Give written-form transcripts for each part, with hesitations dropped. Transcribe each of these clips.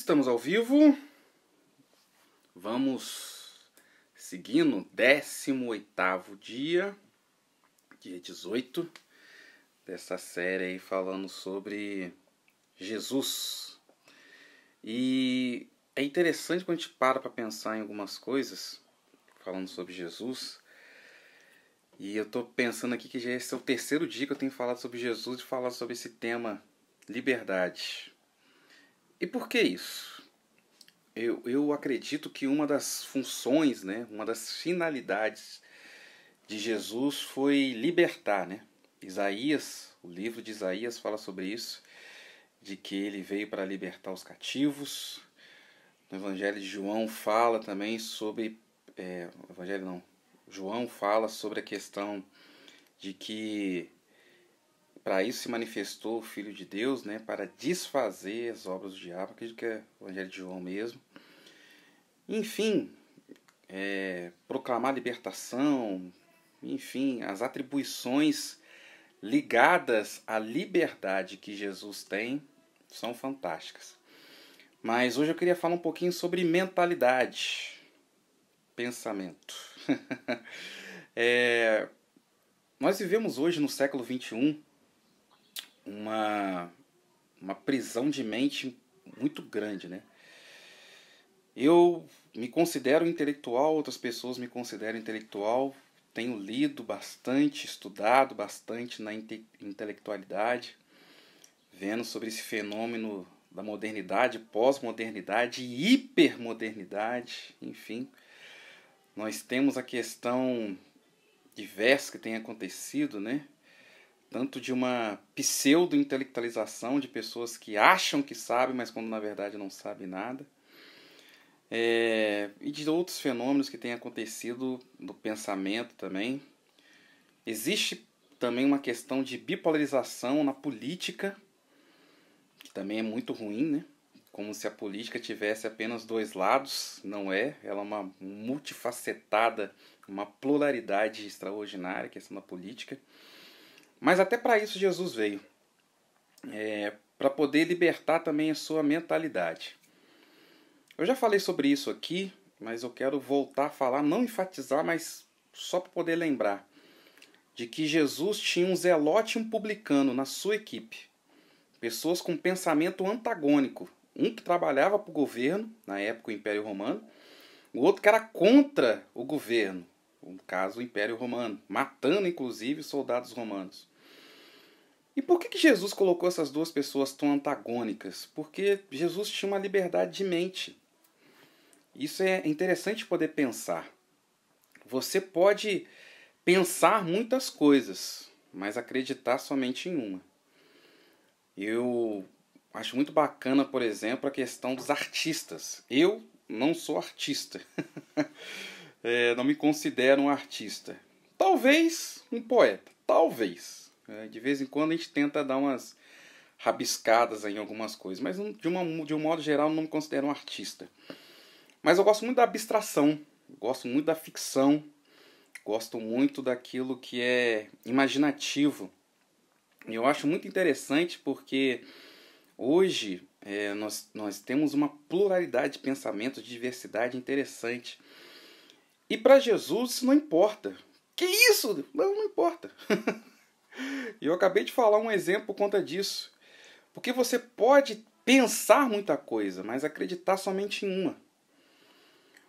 Estamos ao vivo, vamos seguindo 18º dia 18 dessa série aí falando sobre Jesus. E é interessante quando a gente para pensar em algumas coisas, falando sobre Jesus. E eu tô pensando aqui que já esse é o 3º dia que eu tenho falado sobre Jesus e falado sobre esse tema, liberdade. E por que isso? Eu acredito que uma das funções, uma das finalidades de Jesus foi libertar, Isaías, o livro de Isaías fala sobre isso, de que ele veio para libertar os cativos. No Evangelho de João fala também sobre... João fala sobre a questão de que para isso se manifestou o Filho de Deus, para desfazer as obras do diabo. Acredito que é o Evangelho de João mesmo. Enfim, proclamar libertação, enfim, as atribuições ligadas à liberdade que Jesus tem são fantásticas. Mas hoje eu queria falar um pouquinho sobre mentalidade, pensamento. Nós vivemos hoje no século XXI uma prisão de mente muito grande, Eu me considero intelectual, outras pessoas me consideram intelectual, tenho lido bastante, estudado bastante na intelectualidade, vendo sobre esse fenômeno da modernidade, pós-modernidade e hipermodernidade, enfim. Nós temos a questão diversa que tem acontecido, tanto de uma pseudo-intelectualização de pessoas que acham que sabem, mas quando na verdade não sabem nada. E de outros fenômenos que têm acontecido no pensamento também. Existe também uma questão de bipolarização na política, que também é muito ruim, Como se a política tivesse apenas dois lados. Não é, ela é uma multifacetada, uma pluralidade extraordinária, a questão da política. Mas até para isso Jesus veio, para poder libertar também a sua mentalidade. Eu já falei sobre isso aqui, mas eu quero voltar a falar, não enfatizar, mas só para poder lembrar, de que Jesus tinha um zelote e um publicano na sua equipe. Pessoas com pensamento antagônico. Um que trabalhava para o governo, na época o Império Romano, o outro que era contra o governo, no caso o Império Romano, matando inclusive soldados romanos. E por que Jesus colocou essas duas pessoas tão antagônicas? Porque Jesus tinha uma liberdade de mente. Isso é interessante poder pensar. Você pode pensar muitas coisas, mas acreditar somente em uma. Eu acho muito bacana, por exemplo, a questão dos artistas. Eu não sou artista. Não me considero um artista. Talvez um poeta. Talvez. De vez em quando a gente tenta dar umas rabiscadas em algumas coisas. Mas de um modo geral eu não me considero um artista. Mas eu gosto muito da abstração. Gosto muito da ficção. Gosto muito daquilo que é imaginativo. E eu acho muito interessante porque hoje nós temos uma pluralidade de pensamentos, de diversidade interessante. E para Jesus isso não importa. Que isso? Não importa. E eu acabei de falar um exemplo por conta disso. Porque você pode pensar muita coisa, mas acreditar somente em uma.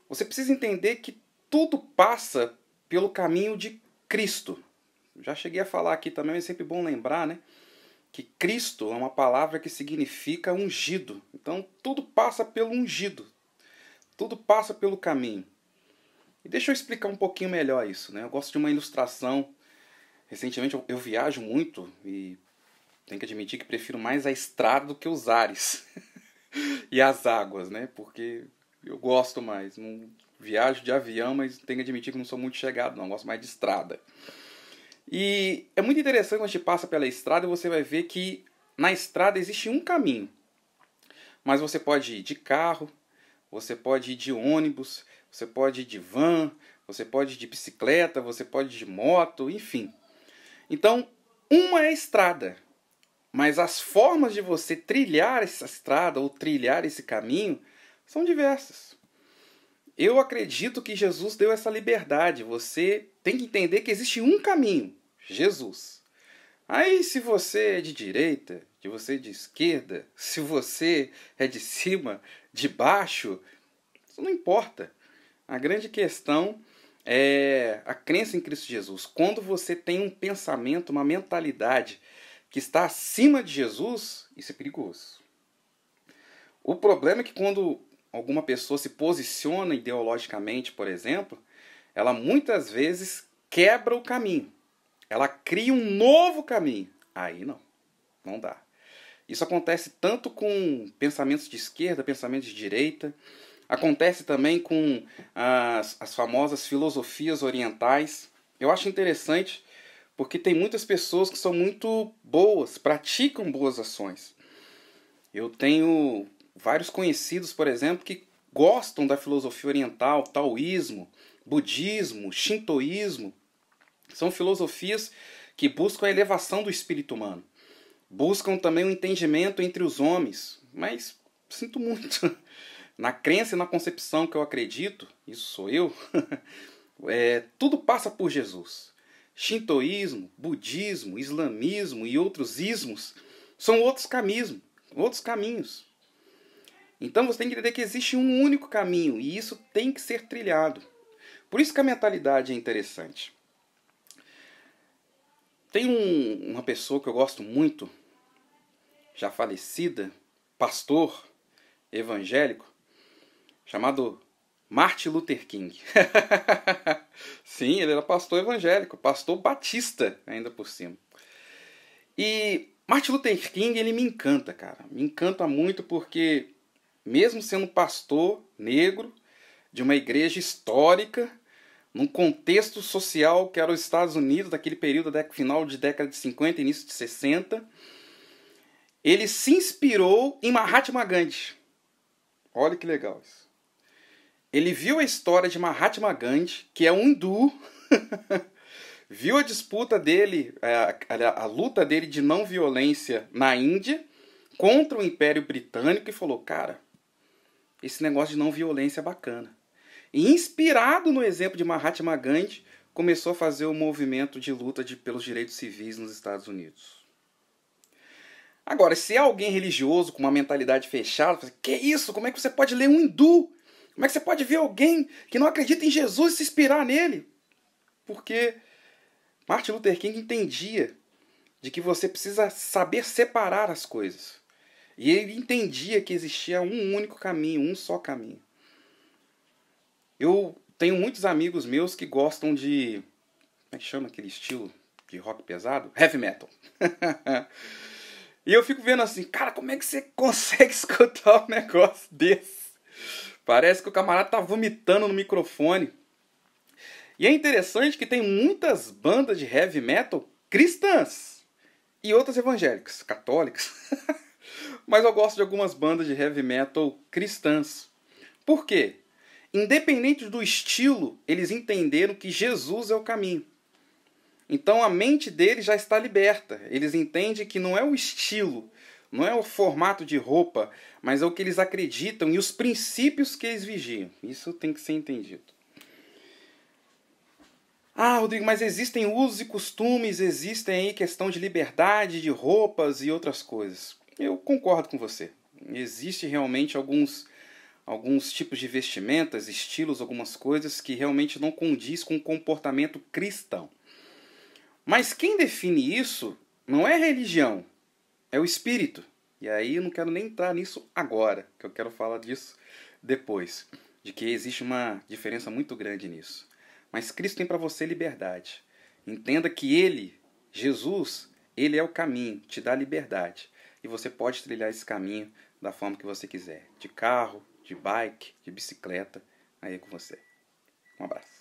Você precisa entender que tudo passa pelo caminho de Cristo. Já cheguei a falar aqui também, mas é sempre bom lembrar, que Cristo é uma palavra que significa ungido. Então tudo passa pelo ungido. Tudo passa pelo caminho. E deixa eu explicar um pouquinho melhor isso, Eu gosto de uma ilustração. Recentemente eu viajo muito e tenho que admitir que prefiro mais a estrada do que os ares e as águas, Porque eu gosto mais. Não viajo de avião, mas tenho que admitir que não sou muito chegado, não. Eu gosto mais de estrada. E é muito interessante quando a gente passa pela estrada e você vai ver que na estrada existe um caminho. Mas você pode ir de carro, você pode ir de ônibus, você pode ir de van, você pode ir de bicicleta, você pode ir de moto, enfim. Então, uma é a estrada. Mas as formas de você trilhar essa estrada ou trilhar esse caminho são diversas. Eu acredito que Jesus deu essa liberdade. Você tem que entender que existe um caminho, Jesus. Aí se você é de direita, se você é de esquerda, se você é de cima, de baixo, isso não importa. A grande questão é a crença em Cristo Jesus. Quando você tem um pensamento, uma mentalidade que está acima de Jesus, isso é perigoso. O problema é que quando alguma pessoa se posiciona ideologicamente, por exemplo, ela muitas vezes quebra o caminho. Ela cria um novo caminho. Aí não dá. Isso acontece tanto com pensamentos de esquerda, pensamentos de direita. Acontece também com as famosas filosofias orientais. Eu acho interessante porque tem muitas pessoas que são muito boas, praticam boas ações. Eu tenho vários conhecidos, por exemplo, que gostam da filosofia oriental, taoísmo, budismo, shintoísmo. São filosofias que buscam a elevação do espírito humano. Buscam também o entendimento entre os homens. Mas, sinto muito, na crença e na concepção que eu acredito, isso sou eu, tudo passa por Jesus. Shintoísmo, budismo, islamismo e outros ismos são outros caminhos. Então você tem que entender que existe um único caminho e isso tem que ser trilhado. Por isso que a mentalidade é interessante. Tem uma pessoa que eu gosto muito, já falecida, pastor evangélico, chamado Martin Luther King. Sim, ele era pastor evangélico, pastor batista ainda por cima. E Martin Luther King, ele me encanta, cara. Me encanta muito porque, mesmo sendo pastor negro de uma igreja histórica, num contexto social que era os Estados Unidos, daquele período, final de década de 50, início de 60, ele se inspirou em Mahatma Gandhi. Olha que legal isso. Ele viu a história de Mahatma Gandhi, que é um hindu, viu a disputa dele, a luta dele de não violência na Índia contra o Império Britânico e falou, cara, esse negócio de não violência é bacana. E inspirado no exemplo de Mahatma Gandhi, começou a fazer o movimento de luta pelos direitos civis nos Estados Unidos. Agora, se é alguém religioso com uma mentalidade fechada, fala, que isso? Como é que você pode ler um hindu? Como é que você pode ver alguém que não acredita em Jesus e se inspirar nele? Porque Martin Luther King entendia de que você precisa saber separar as coisas. E ele entendia que existia um único caminho, um só caminho. Eu tenho muitos amigos meus que gostam de... Como é que chama aquele estilo de rock pesado? Heavy metal. E eu fico vendo assim, cara, como é que você consegue escutar um negócio desse? Parece que o camarada tá vomitando no microfone. E é interessante que tem muitas bandas de heavy metal cristãs e outras evangélicas, católicas. Mas eu gosto de algumas bandas de heavy metal cristãs. Por quê? Independente do estilo, eles entenderam que Jesus é o caminho. Então a mente deles já está liberta. Eles entendem que não é o estilo, não é o formato de roupa, mas é o que eles acreditam e os princípios que eles vigiam. Isso tem que ser entendido. Ah, Rodrigo, mas existem usos e costumes, existem aí questão de liberdade, de roupas e outras coisas. Eu concordo com você. Existe realmente alguns tipos de vestimentas, estilos, algumas coisas que realmente não condiz com o comportamento cristão. Mas quem define isso não é a religião, é o espírito. E aí eu não quero nem entrar nisso agora, que eu quero falar disso depois. De que existe uma diferença muito grande nisso. Mas Cristo tem para você liberdade. Entenda que Ele, Jesus, Ele é o caminho, te dá liberdade. E você pode trilhar esse caminho da forma que você quiser. De carro, de bike, de bicicleta. Aí é com você. Um abraço.